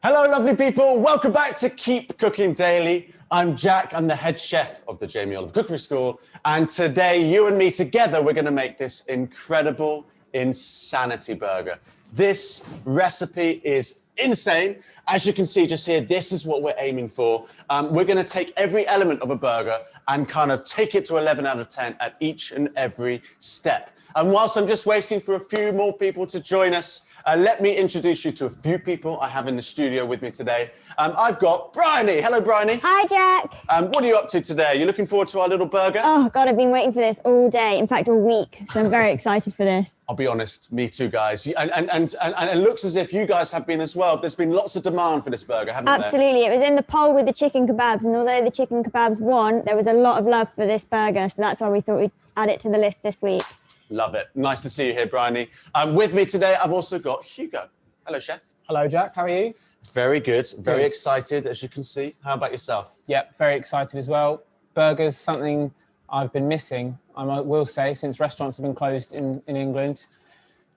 Hello, lovely people. Welcome back to Keep Cooking Daily. I'm Jack. I'm the head chef of the Jamie Oliver Cookery School. And today, you and me together, we're going to make this incredible insanity burger. This recipe is insane. As you can see just here, this is what we're aiming for. We're going to take every element of a burger and kind of take it to 11 out of 10 at each and every step. And whilst I'm just waiting for a few more people to join us, let me introduce you to a few people I have in the studio with me today. I've got Bryony. Hello, Bryony. Hi, Jack. What are you up to today? You looking forward to our little burger? Oh, God, I've been waiting for this all day. In fact, all week. So I'm very excited for this. I'll be honest, me too, guys. And it looks as if you guys have been as well. There's been lots of demand for this burger, haven't there? Absolutely. It was in the poll with the chicken kebabs. And although the chicken kebabs won, there was a lot of love for this burger. So that's why we thought we'd add it to the list this week. Love it. Nice to see you here, Bryony. With me today, I've also got Hugo. Hello, chef. Hello, Jack. How are you? Very good. Very excited, as you can see. How about yourself? Yep, very excited as well. Burgers, something I've been missing, I will say, since restaurants have been closed in England.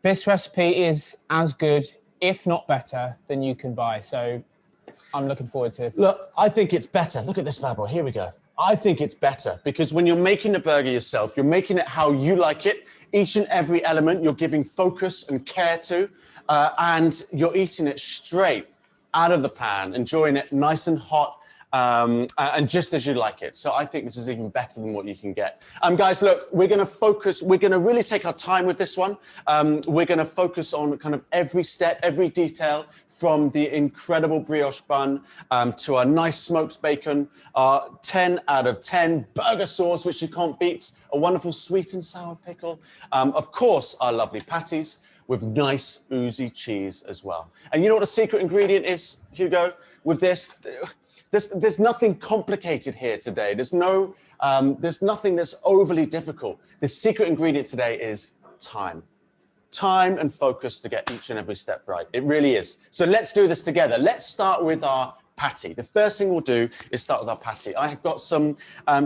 This recipe is as good, if not better, than you can buy. So I'm looking forward to it. Look, I think it's better. Look at this bad boy. Here we go. I think it's better because when you're making the burger yourself, you're making it how you like it. Each and every element you're giving focus and care to, and you're eating it straight out of the pan, enjoying it nice and hot, and just as you like it. So I think this is even better than what you can get. Guys, look, we're going to focus. We're going to really take our time with this one. We're going to focus on kind of every step, every detail, from the incredible brioche bun to our nice smoked bacon, our 10 out of 10 burger sauce, which you can't beat, a wonderful sweet and sour pickle, of course, our lovely patties with nice oozy cheese as well. And you know what the secret ingredient is, Hugo, with this? There's nothing complicated here today. There's nothing that's overly difficult. The secret ingredient today is time. Time and focus to get each and every step right. It really is. So let's do this together. Let's start with our patty. The first thing we'll do is start with our patty. I have got some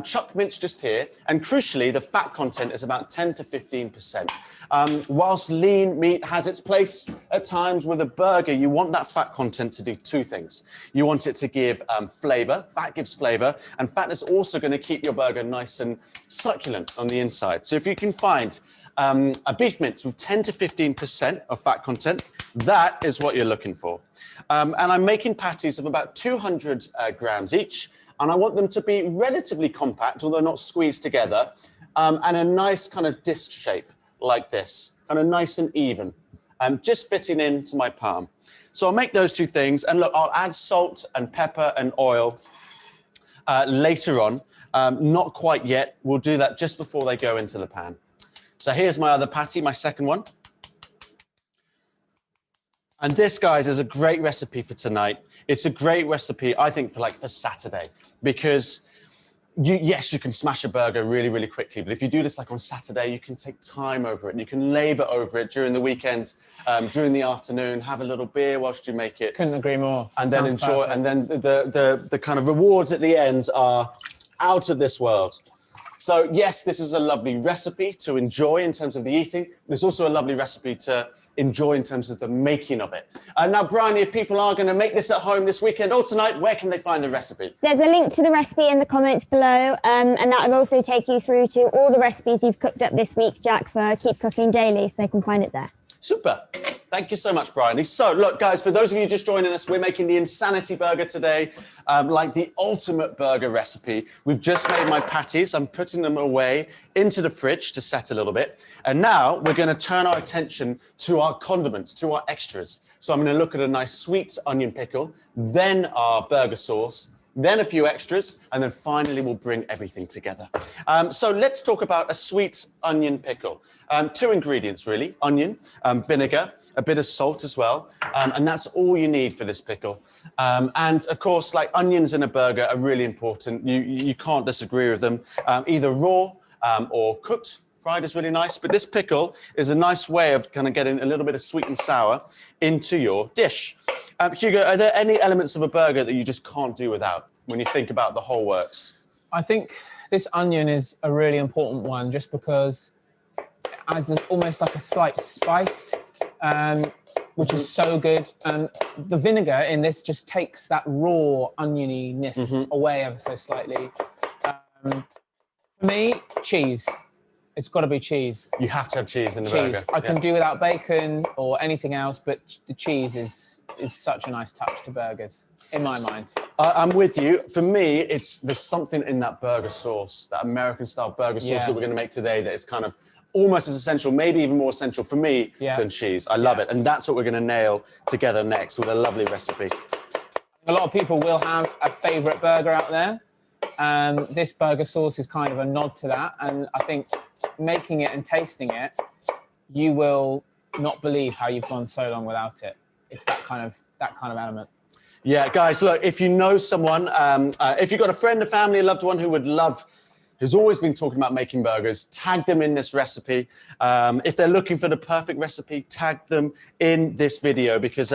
chuck mince just here, and crucially, the fat content is about 10 to 15%. Whilst lean meat has its place at times with a burger, you want that fat content to do two things. You want it to give flavor. Fat gives flavor, and fat is also going to keep your burger nice and succulent on the inside. So if you can find a beef mince with 10 to 15% of fat content, that is what you're looking for. And I'm making patties of about 200 grams each, and I want them to be relatively compact, although not squeezed together, and a nice kind of disc shape like this, kind of nice and even, just fitting into my palm. So I'll make those two things, and look, I'll add salt and pepper and oil later on, not quite yet. We'll do that just before they go into the pan. So here's my other patty, my second one. And this, guys, is a great recipe for tonight. It's a great recipe, I think, for Saturday, because yes, you can smash a burger really, really quickly. But if you do this like on Saturday, you can take time over it and you can labor over it during the weekend, during the afternoon, have a little beer whilst you make it. Couldn't agree more. And then enjoy. Perfect. And then the kind of rewards at the end are out of this world. So yes, this is a lovely recipe to enjoy in terms of the eating. But it's also a lovely recipe to enjoy in terms of the making of it. Now, Bryony, if people are going to make this at home this weekend or tonight, where can they find the recipe? There's a link to the recipe in the comments below, and that will also take you through to all the recipes you've cooked up this week, Jack, for Keep Cooking Daily, so they can find it there. Super. Thank you so much, Bryony. So, look, guys, for those of you just joining us, we're making the Insanity Burger today, like the ultimate burger recipe. We've just made my patties. I'm putting them away into the fridge to set a little bit. And now we're going to turn our attention to our condiments, to our extras. So I'm going to look at a nice sweet onion pickle, then our burger sauce, then a few extras, and then finally we'll bring everything together. So let's talk about a sweet onion pickle. Two ingredients, really: onion, vinegar, a bit of salt as well, and that's all you need for this pickle. And of course, like onions in a burger are really important. You can't disagree with them, either raw or cooked. Fried is really nice, but this pickle is a nice way of kind of getting a little bit of sweet and sour into your dish. Hugo, are there any elements of a burger that you just can't do without when you think about the whole works? I think this onion is a really important one just because it adds almost like a slight spice which is so good. And the vinegar in this just takes that raw onioniness away ever so slightly. For me, cheese. It's got to be cheese. You have to have cheese in the burger. I can do without bacon or anything else, but the cheese is such a nice touch to burgers, in my mind. I'm with you. For me, there's something in that burger sauce, that American-style burger sauce that we're going to make today that is kind of almost as essential, maybe even more essential for me than cheese. I love it. And that's what we're going to nail together next with a lovely recipe. A lot of people will have a favourite burger out there. This burger sauce is kind of a nod to that. And I think making it and tasting it, you will not believe how you've gone so long without it. It's that kind of element. Yeah, guys, look, if you know someone, if you've got a friend, a family, a loved one who's always been talking about making burgers, tag them in this recipe. If they're looking for the perfect recipe, tag them in this video because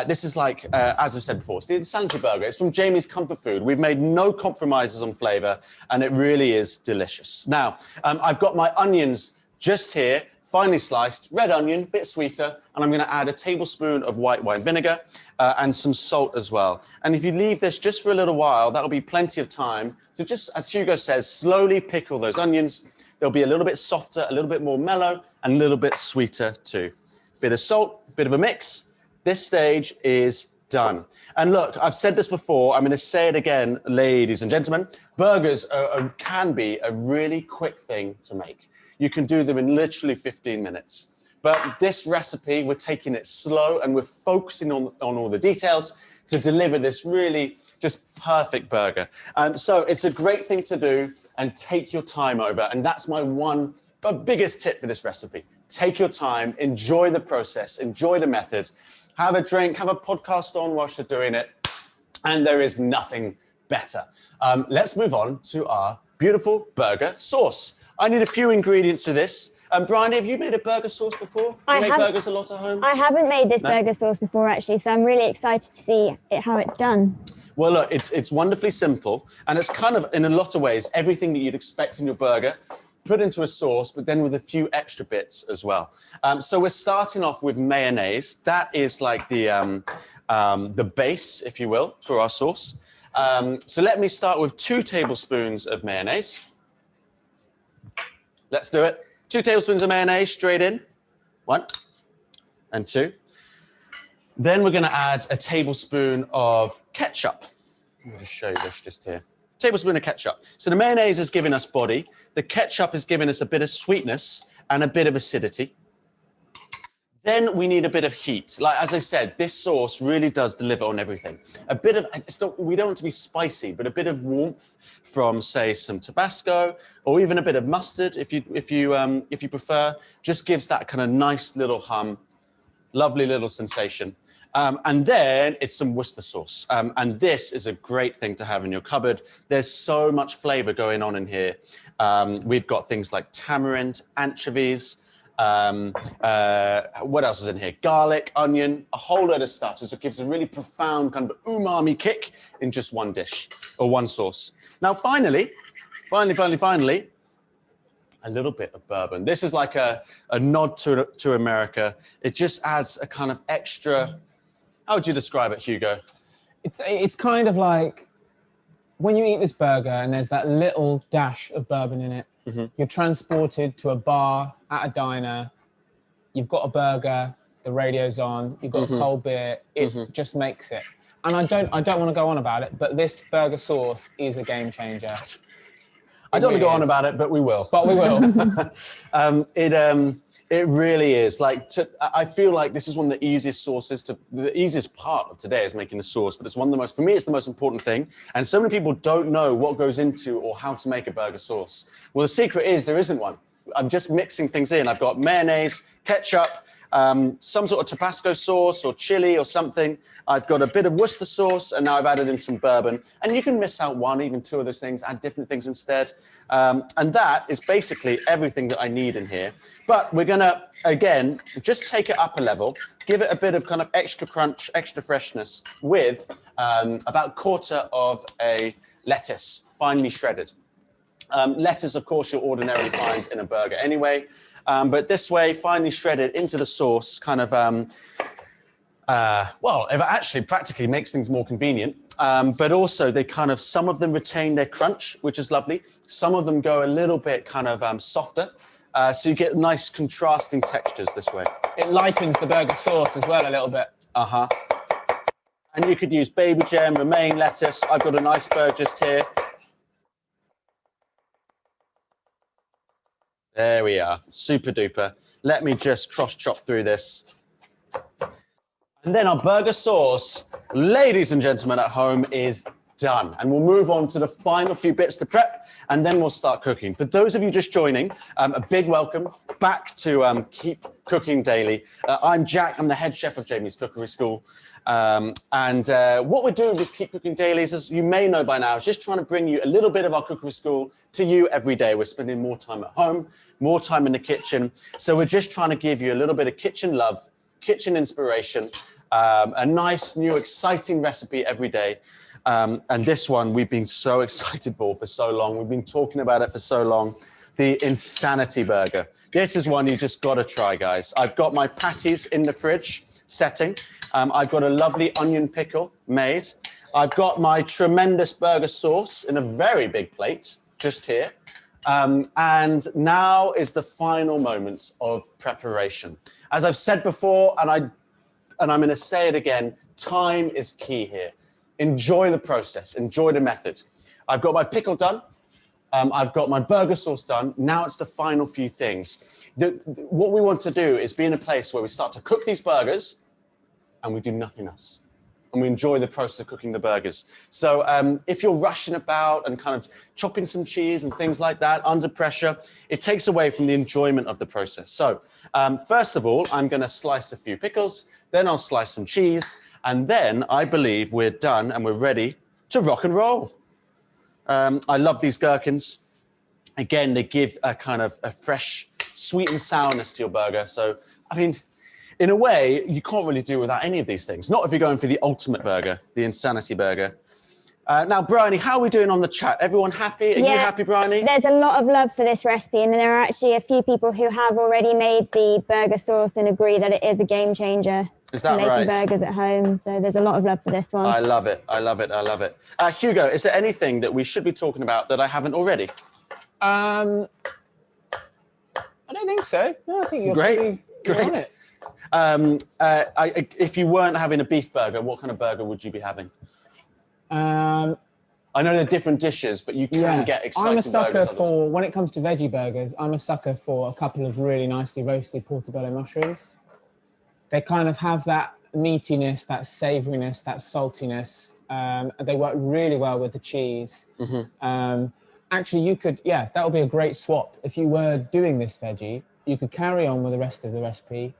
this is like, as I said before, it's the Insanity Burger. It's from Jamie's Comfort Food. We've made no compromises on flavor and it really is delicious. Now, I've got my onions just here, finely sliced, red onion, a bit sweeter, and I'm gonna add a tablespoon of white wine vinegar and some salt as well. And if you leave this just for a little while, that'll be plenty of time to just, as Hugo says, slowly pickle those onions. They'll be a little bit softer, a little bit more mellow, and a little bit sweeter too. Bit of salt, bit of a mix. This stage is done. And look, I've said this before, I'm gonna say it again, ladies and gentlemen, burgers can be a really quick thing to make. You can do them in literally 15 minutes. But this recipe, we're taking it slow and we're focusing on all the details to deliver this really just perfect burger. So it's a great thing to do and take your time over. And that's my biggest tip for this recipe. Take your time, enjoy the process, enjoy the method, have a drink, have a podcast on whilst you're doing it. And there is nothing better. Let's move on to our beautiful burger sauce. I need a few ingredients for this. Bryony, have you made a burger sauce before? Do you make burgers a lot at home? I haven't made this burger sauce before, actually, so I'm really excited to see how it's done. Well, look, it's wonderfully simple, and it's kind of, in a lot of ways, everything that you'd expect in your burger, put into a sauce, but then with a few extra bits as well. So we're starting off with mayonnaise. That is like the base, if you will, for our sauce. So let me start with 2 tablespoons of mayonnaise. Let's do it. 2 tablespoons of mayonnaise straight in. 1 and 2. Then we're going to add a tablespoon of ketchup. I'm going to show you this just here. Tablespoon of ketchup. So the mayonnaise is giving us body. The ketchup is giving us a bit of sweetness and a bit of acidity. Then we need a bit of heat. Like, as I said, this sauce really does deliver on everything. A bit of, we don't want it to be spicy, but a bit of warmth from, say, some Tabasco or even a bit of mustard, if you prefer, just gives that kind of nice little hum, lovely little sensation. And then it's some Worcester sauce. And this is a great thing to have in your cupboard. There's so much flavor going on in here. We've got things like tamarind, anchovies, what else is in here? Garlic, onion, a whole load of stuff. So it gives a really profound kind of umami kick in just one dish or one sauce. Now, finally, a little bit of bourbon. This is like a nod to America. It just adds a kind of extra, how would you describe it, Hugo? It's kind of like when you eat this burger and there's that little dash of bourbon in it, you're transported to a bar, at a diner, you've got a burger, the radio's on, you've got a cold beer, it just makes it. And I don't want to go on about it, but this burger sauce is a game changer. I don't want to go on about it, but we will. But we will. It really is. I feel like this is one of the easiest sauces the easiest part of today is making the sauce, but it's one of the most, for me, it's the most important thing. And so many people don't know what goes into or how to make a burger sauce. Well, the secret is there isn't one. I'm just mixing things in. I've got mayonnaise, ketchup, some sort of Tabasco sauce or chili or something. I've got a bit of Worcester sauce, and now I've added in some bourbon. And you can miss out 1, even 2 of those things, add different things instead. And that is basically everything that I need in here. But we're gonna, again, just take it up a level, give it a bit of kind of extra crunch, extra freshness with about 1/4 of a lettuce, finely shredded. Lettuce, of course, you'll ordinarily find in a burger anyway. But this way, finely shredded into the sauce, kind of, well, it actually practically makes things more convenient. But also they kind of, some of them retain their crunch, which is lovely. Some of them go a little bit kind of softer. So you get nice contrasting textures this way. It lightens the burger sauce as well a little bit. Uh-huh. And you could use baby gem, romaine lettuce. I've got an iceberg just here. There we are, super duper. Let me just cross chop through this. And then our burger sauce, ladies and gentlemen at home, is done. And we'll move on to the final few bits to prep, and then we'll start cooking. For those of you just joining, a big welcome back to Keep Cooking Daily. I'm Jack, I'm the head chef of Jamie's Cookery School. What we're doing with Keep Cooking Daily is, as you may know by now, is just trying to bring you a little bit of our cookery school to you every day. We're spending more time at home, more time in the kitchen. So we're just trying to give you a little bit of kitchen love, kitchen inspiration, a nice, new, exciting recipe every day. And this one we've been so excited for so long. We've been talking about it for so long. The Insanity Burger. This is one you just got to try, guys. I've got my patties in the fridge setting. I've got a lovely onion pickle made. I've got my tremendous burger sauce in a very big plate just here. And now is the final moments of preparation. As I've said before, and I'm going to say it again, time is key here. Enjoy the process, enjoy the method. I've got my pickle done. I've got my burger sauce done. Now it's the final few things. What we want to do is be in a place where we start to cook these burgers and we do nothing else. And we enjoy the process of cooking the burgers. So if you're rushing about and kind of chopping some cheese and things like that under pressure, it takes away from the enjoyment of the process. So first of all, I'm going to slice a few pickles, then I'll slice some cheese, and then I believe we're done and we're ready to rock and roll. I love these gherkins. Again, they give a kind of a fresh sweet and sourness to your burger. So, I mean, in a way, you can't really do without any of these things. Not if you're going for the ultimate burger, the Insanity Burger. Now, Bryony, how are we doing on the chat? Everyone happy? Are you happy, Bryony? There's a lot of love for this recipe, and there are actually a few people who have already made the burger sauce and agree that it is a game changer. Is that making right? burgers at home, so there's a lot of love for this one. I love it. I love it. I love it. Hugo, is there anything that we should be talking about that I haven't already? I don't think so. No, I think you're Great. Great. On it. If you weren't having a beef burger, what kind of burger would you be having? I know they're different dishes, but you can get exciting I'm a sucker burgers for, when it comes to veggie burgers, I'm a sucker for a couple of really nicely roasted portobello mushrooms. They kind of have that meatiness, that savouriness, that saltiness. They work really well with the cheese. Mm-hmm. Actually, you could, that would be a great swap. If you were doing this veggie, you could carry on with the rest of the recipe.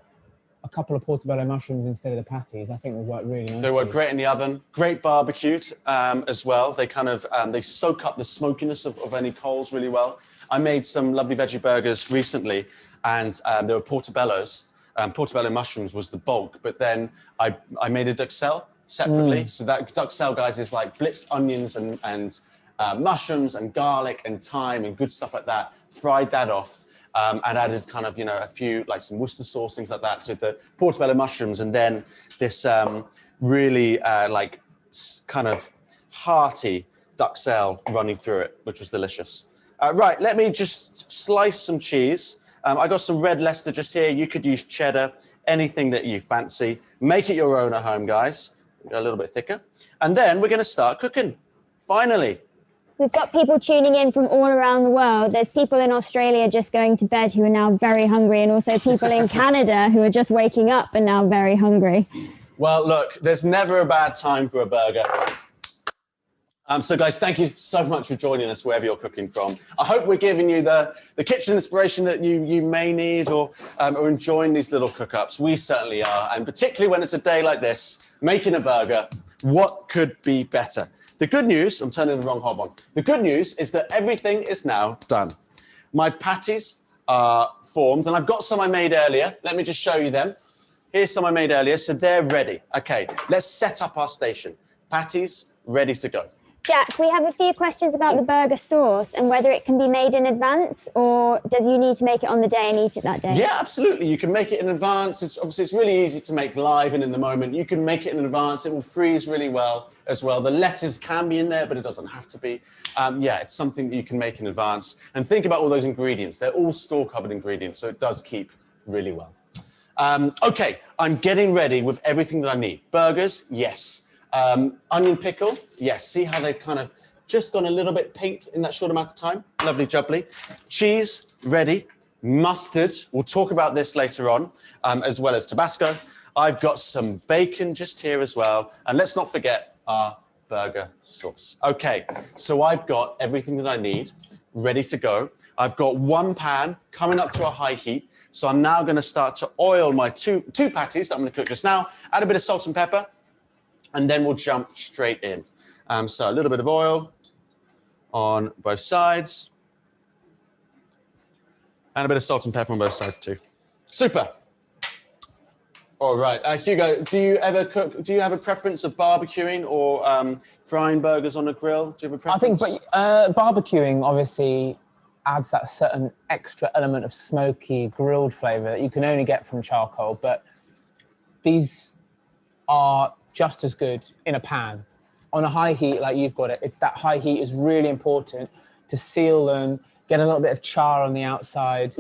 A couple of portobello mushrooms instead of the patties, I think would work really nicely. They work great in the oven, great barbecued as well. They kind of, they soak up the smokiness of any coals really well. I made some lovely veggie burgers recently, and there were portobellos. Portobello mushrooms was the bulk, but then I made a duxelle separately. So that duxelle, guys, is like blitzed onions and mushrooms and garlic and thyme and good stuff like that. Fried that off and added kind of, a few, like some Worcester sauce, things like that. So the portobello mushrooms, and then this really kind of hearty duxelle running through it, which was delicious. Right, let me just slice some cheese. I got some red Leicester just here. You could use cheddar, anything that you fancy. Make it your own at home, guys. A little bit thicker. And then we're going to start cooking. Finally. We've got people tuning in from all around the world. There's people in Australia just going to bed who are now very hungry, and also people in Canada who are just waking up and now very hungry. Well, look, there's never a bad time for a burger. So guys, thank you so much for joining us wherever you're cooking from. I hope we're giving you the kitchen inspiration that you may need, or enjoying these little cook-ups. We certainly are. And particularly when it's a day like this, making a burger, what could be better? The good news, I'm turning the wrong hob on. The good news is that everything is now done. My patties are formed, and I've got some I made earlier. Let me just show you them. Here's some I made earlier, so they're ready. Okay, let's set up our station. Patties ready to go. Jack, we have a few questions about the burger sauce and whether it can be made in advance or does you need to make it on the day and eat it that day? Yeah, absolutely. You can make it in advance. It's really easy to make live and in the moment. You can make it in advance. It will freeze really well as well. The lettuce can be in there, but it doesn't have to be. Yeah, it's something that you can make in advance. And think about all those ingredients. They're all store-cupboard ingredients, so it does keep really well. Okay, I'm getting ready with everything that I need. Burgers, yes. Onion pickle, yes. See how they've kind of just gone a little bit pink in that short amount of time? Lovely jubbly. Cheese, ready. Mustard, we'll talk about this later on, as well as Tabasco. I've got some bacon just here as well. And let's not forget our burger sauce. Okay, so I've got everything that I need ready to go. I've got one pan coming up to a high heat. So I'm now gonna start to oil my two patties that I'm gonna cook just now, add a bit of salt and pepper, and then we'll jump straight in. So a little bit of oil on both sides. And a bit of salt and pepper on both sides too. Super. All right, Hugo, do you ever cook, do you have a preference of barbecuing or frying burgers on a grill? Do you have a preference? I think barbecuing obviously adds that certain extra element of smoky grilled flavor that you can only get from charcoal, but these are just as good in a pan. On a high heat like you've got it, it's that high heat is really important to seal them, get a little bit of char on the outside,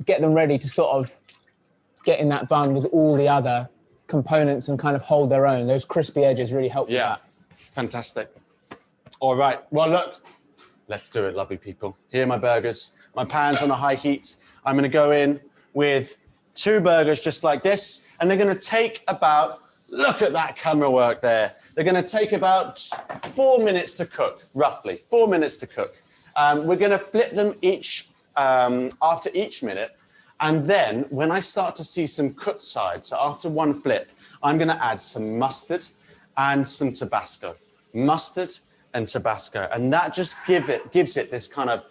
get them ready to sort of get in that bun with all the other components and kind of hold their own. Those crispy edges really help with that. Fantastic. All right, well look, let's do it, lovely people. Here are my burgers. My pan's on a high heat. I'm gonna go in with 2 burgers just like this, and they're gonna take about, look at that camera work there. They're gonna take about 4 minutes to cook, roughly, 4 minutes to cook. We're gonna flip them each, after each minute, and then when I start to see some cooked sides, so after one flip, I'm gonna add some mustard and some Tabasco. Mustard and Tabasco, and that just gives it this kind of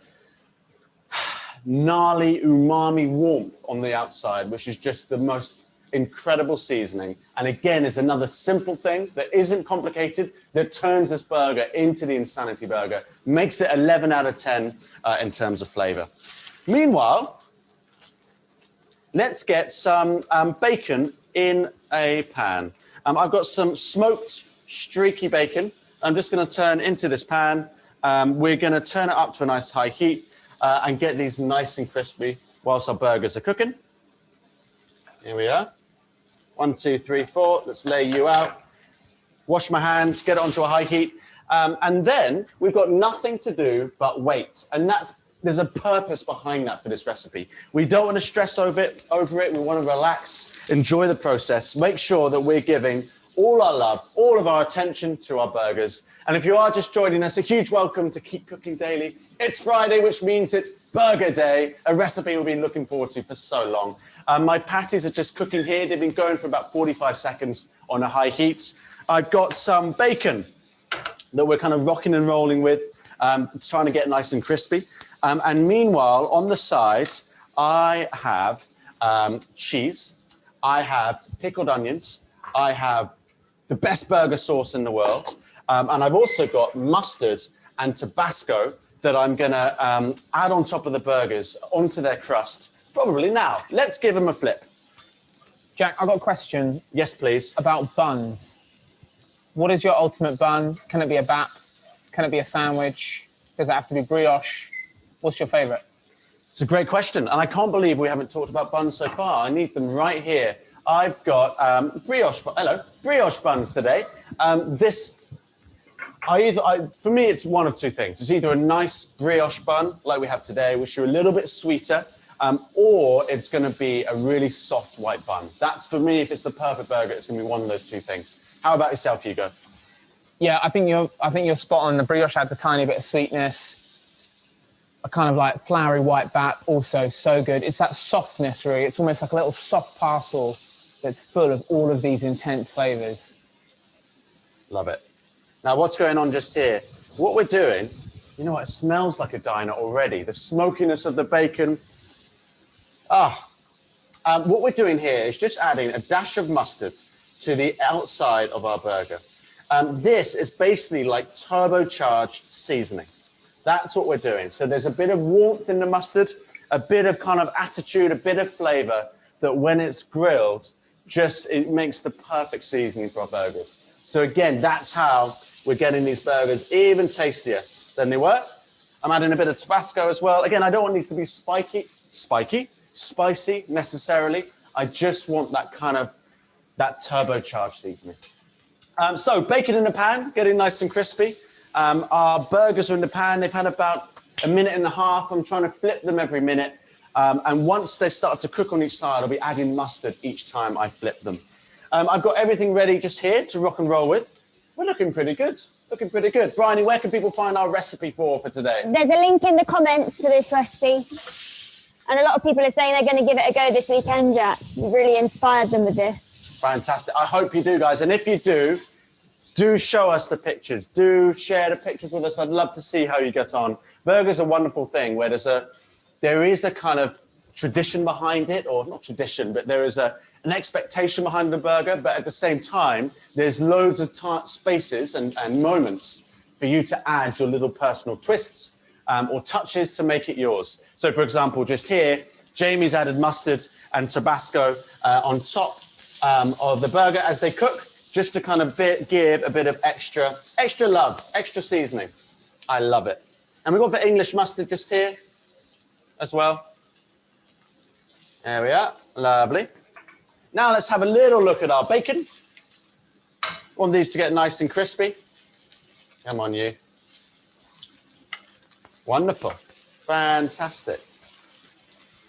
gnarly umami warmth on the outside, which is just the most incredible seasoning. And again, is another simple thing that isn't complicated, that turns this burger into the Insanity Burger, makes it 11 out of 10 in terms of flavor. Meanwhile, let's get some bacon in a pan. I've got some smoked streaky bacon. I'm just gonna turn into this pan. We're gonna turn it up to a nice high heat and get these nice and crispy whilst our burgers are cooking. Here we are. 1, 2, 3, 4. Let's lay you out. Wash my hands, get it onto a high heat. And then we've got nothing to do but wait. And there's a purpose behind that for this recipe. We don't want to stress over it. We want to relax, enjoy the process, make sure that we're giving all our love, all of our attention to our burgers. And if you are just joining us, a huge welcome to Keep Cooking Daily. It's Friday, which means it's Burger Day, a recipe we've been looking forward to for so long. My patties are just cooking here. They've been going for about 45 seconds on a high heat. I've got some bacon that we're kind of rocking and rolling with, trying to get nice and crispy. And meanwhile, on the side, I have cheese. I have pickled onions. I have the best burger sauce in the world. And I've also got mustard and Tabasco that I'm gonna add on top of the burgers, onto their crust, probably now. Let's give them a flip. Jack, I've got a question. Yes, please. About buns. What is your ultimate bun? Can it be a bap? Can it be a sandwich? Does it have to be brioche? What's your favorite? It's a great question. And I can't believe we haven't talked about buns so far. I need them right here. I've got brioche buns today. For me, it's one of two things. It's either a nice brioche bun, like we have today, which are a little bit sweeter, or it's gonna be a really soft white bun. That's, for me, if it's the perfect burger, it's gonna be one of those two things. How about yourself, Hugo? Yeah, I think you're spot on. The brioche adds a tiny bit of sweetness. A kind of like floury white bap, also so good. It's that softness, really. It's almost like a little soft parcel that's full of all of these intense flavors. Love it. Now, what's going on just here? What we're doing, you know what, it smells like a diner already. The smokiness of the bacon. What we're doing here is just adding a dash of mustard to the outside of our burger. This is basically like turbocharged seasoning. That's what we're doing. So there's a bit of warmth in the mustard, a bit of kind of attitude, a bit of flavor that when it's grilled, it makes the perfect seasoning for our burgers. So again, that's how we're getting these burgers even tastier than they were. I'm adding a bit of Tabasco as well. Again, I don't want these to be spicy necessarily. I just want that kind of, that turbocharged seasoning. So bacon in the pan, getting nice and crispy. Our burgers are in the pan. They've had about a minute and a half. I'm trying to flip them every minute. And once they start to cook on each side, I'll be adding mustard each time I flip them. I've got everything ready just here to rock and roll with. We're looking pretty good. Looking pretty good. Bryony, where can people find our recipe for today? There's a link in the comments to this recipe. And a lot of people are saying they're going to give it a go this weekend, Jack. You've really inspired them with this. Fantastic. I hope you do, guys. And if you do show us the pictures. Do share the pictures with us. I'd love to see how you get on. Burgers are a wonderful thing where there is a kind of tradition behind it, or not tradition, but there is an expectation behind the burger. But at the same time, there's loads of spaces and moments for you to add your little personal twists or touches to make it yours. So, for example, just here, Jamie's added mustard and Tabasco on top of the burger as they cook, just to kind of give a bit of extra love, extra seasoning. I love it. And we've got the English mustard just here as well. There we are, lovely. Now let's have a little look at our bacon. Want these to get nice and crispy. Come on, you. Wonderful, fantastic.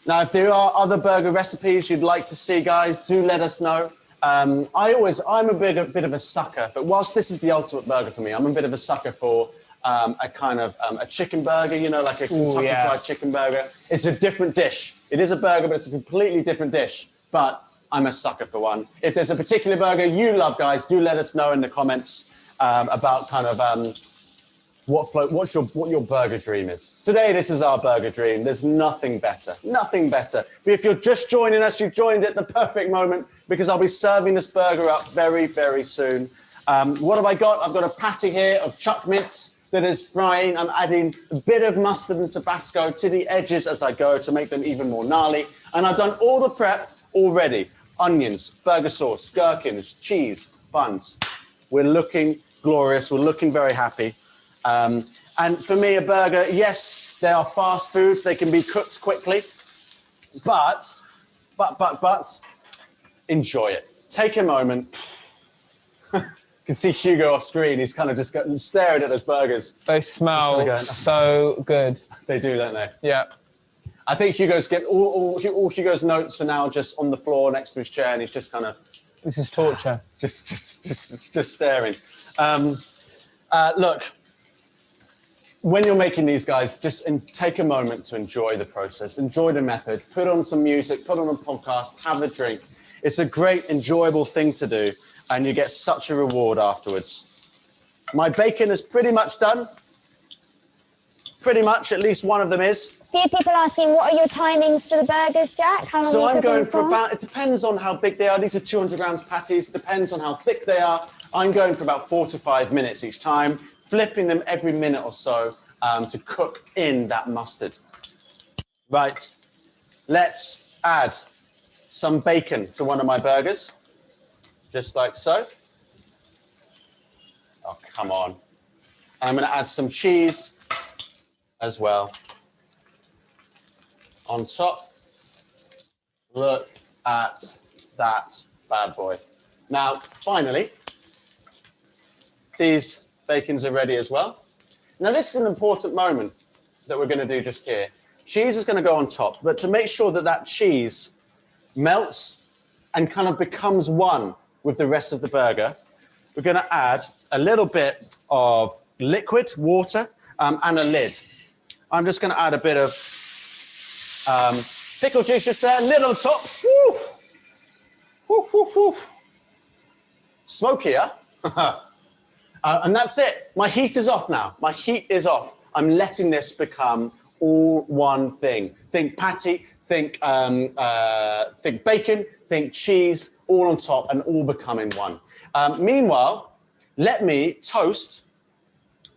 Now, if there are other burger recipes you'd like to see, guys, do let us know. I'm a bit of a sucker, but whilst this is the ultimate burger for me, I'm a bit of a sucker for a kind of a chicken burger, you know, like a Kentucky Fried Chicken burger. It's a different dish. It is a burger, but it's a completely different dish. But I'm a sucker for one. If there's a particular burger you love, guys, do let us know in the comments about kind of what your burger dream is. Today, this is our burger dream. There's nothing better, nothing better. But if you're just joining us, you've joined at the perfect moment, because I'll be serving this burger up very, very soon. What have I got? I've got a patty here of chuck mince that is frying. I'm adding a bit of mustard and Tabasco to the edges as I go to make them even more gnarly. And I've done all the prep already. Onions, burger sauce, gherkins, cheese, buns. We're looking glorious. We're looking very happy. And for me, a burger, yes, they are fast foods. They can be cooked quickly, but enjoy it. Take a moment. You can see Hugo off screen. He's kind of just staring at those burgers. They smell so good. They do, don't they? Yeah. I think all Hugo's notes are now just on the floor next to his chair, and he's just kind of. This is torture. Just staring. Look, when you're making these, guys, just take a moment to enjoy the process, enjoy the method, put on some music, put on a podcast, have a drink. It's a great, enjoyable thing to do, and you get such a reward afterwards. My bacon is pretty much done. Pretty much, at least one of them is. A few people asking, what are your timings for the burgers, Jack? How long So are you I'm going cooking for about, it depends on how big they are. These are 200 grams patties. It depends on how thick they are. I'm going for about 4 to 5 minutes each time, flipping them every minute or so to cook in that mustard. Right, let's add some bacon to one of my burgers, just like so. Oh, come on. And I'm going to add some cheese as well on top. Look at that bad boy. Now, finally, these bacons are ready as well. Now, this is an important moment that we're going to do just here. Cheese is going to go on top, but to make sure that that cheese melts and kind of becomes one with the rest of the burger, we're going to add a little bit of liquid water and a lid. I'm just going to add a bit of pickle juice just there, lid on top. Woo! Woo, woo, woo. Smokier. And that's it. My heat is off now. My heat is off. I'm letting this become all one thing. Think patty, think bacon, think cheese, all on top and all becoming one. Meanwhile, let me toast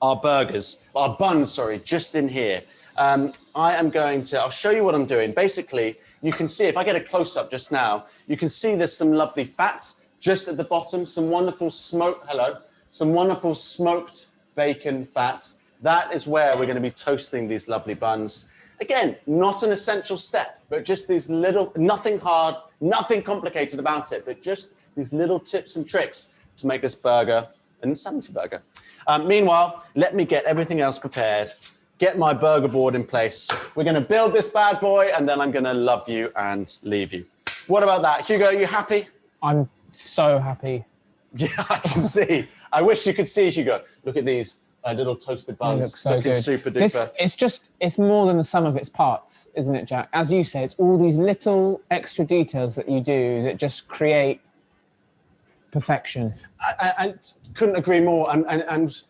our burgers, our buns, sorry, just in here. I'll show you what I'm doing. Basically, you can see, if I get a close up just now, you can see there's some lovely fat just at the bottom, some wonderful smoked bacon fat. That is where we're going to be toasting these lovely buns. Again, not an essential step, but just these little, nothing hard, nothing complicated about it, but just these little tips and tricks to make this burger an insanity burger. Meanwhile, let me get everything else prepared, get my burger board in place. We're going to build this bad boy, and then I'm going to love you and leave you. What about that? Hugo, are you happy? I'm so happy. Yeah, I can see. I wish you could see, Hugo. Look at these little toasted buns. They look so looking good. Super duper. It's more than the sum of its parts, isn't it, Jack? As you say, it's all these little extra details that you do that just create perfection. I couldn't agree more. And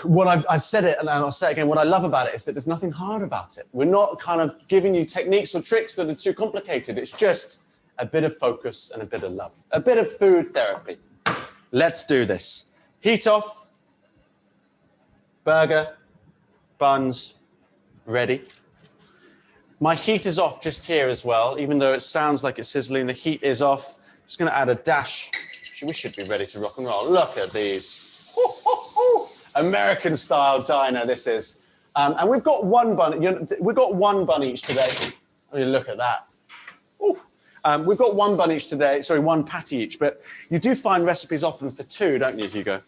what I've said it, and I'll say it again, what I love about it is that there's nothing hard about it. We're not kind of giving you techniques or tricks that are too complicated. It's just a bit of focus and a bit of love, a bit of food therapy. Let's do this. Heat off. Burger, buns, ready. My heat is off just here as well, even though it sounds like it's sizzling, the heat is off. Just gonna add a dash. We should be ready to rock and roll. Look at these. American style diner, this is. And we've got one bun, we've got one bun each today. I mean, look at that. We've got one bun each today, sorry, one patty each, but you do find recipes often for two, don't you, Hugo?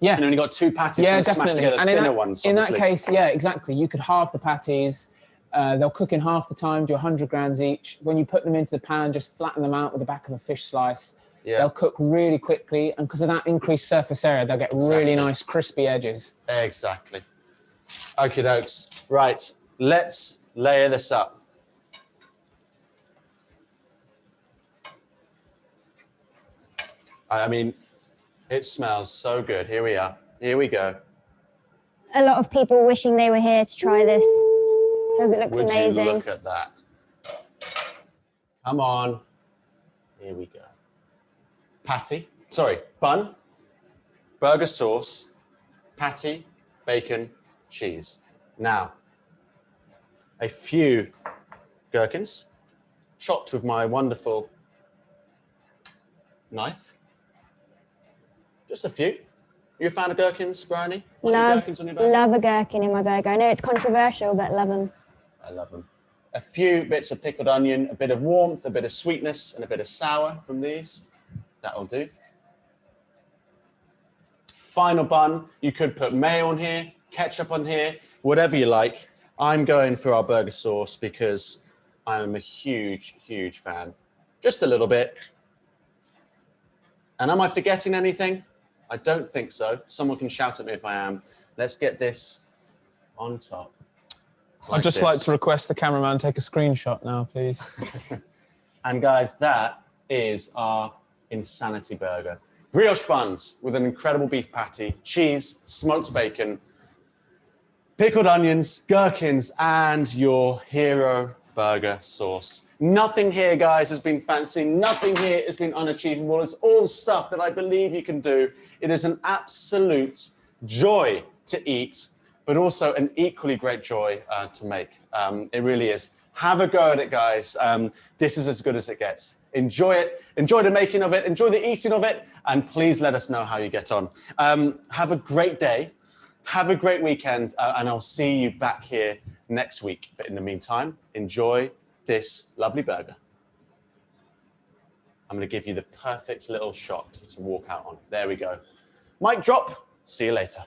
Yeah. And only got two patties and smash together and thinner ones, obviously. In that case, yeah, exactly. You could halve the patties. They'll cook in half the time, do 100 grams each. When you put them into the pan, just flatten them out with the back of a fish slice. Yeah. They'll cook really quickly. And because of that increased surface area, they'll get really nice crispy edges. Exactly. Okie dokes. Right, let's layer this up. I mean, it smells so good. Here we are. Here we go. A lot of people wishing they were here to try this. Says it looks amazing. Would you look at that? Come on. Here we go. Patty. Sorry, bun, burger sauce, patty, bacon, cheese. Now, a few gherkins, chopped with my wonderful knife. Just a few. You a fan of gherkins, Bryony? Love a gherkin in my burger. I know it's controversial, but love them. I love them. A few bits of pickled onion, a bit of warmth, a bit of sweetness, and a bit of sour from these. That'll do. Final bun, you could put mayo on here, ketchup on here, whatever you like. I'm going for our burger sauce because I am a huge, huge fan. Just a little bit. And am I forgetting anything? I don't think so. Someone can shout at me if I am. Let's get this on top. I'd just like to request the cameraman take a screenshot now, please. And guys, that is our insanity burger. Brioche buns with an incredible beef patty, cheese, smoked bacon, pickled onions, gherkins, and your hero burger sauce. Nothing here, guys, has been fancy. Nothing here has been unachievable. It's all stuff that I believe you can do. It is an absolute joy to eat, but also an equally great joy to make. It really is. Have a go at it, guys. This is as good as it gets. Enjoy it. Enjoy the making of it. Enjoy the eating of it. And please let us know how you get on. Have a great day. Have a great weekend. And I'll see you back here next week. But in the meantime, enjoy this lovely burger. I'm going to give you the perfect little shot to walk out on. There we go. Mic drop. See you later.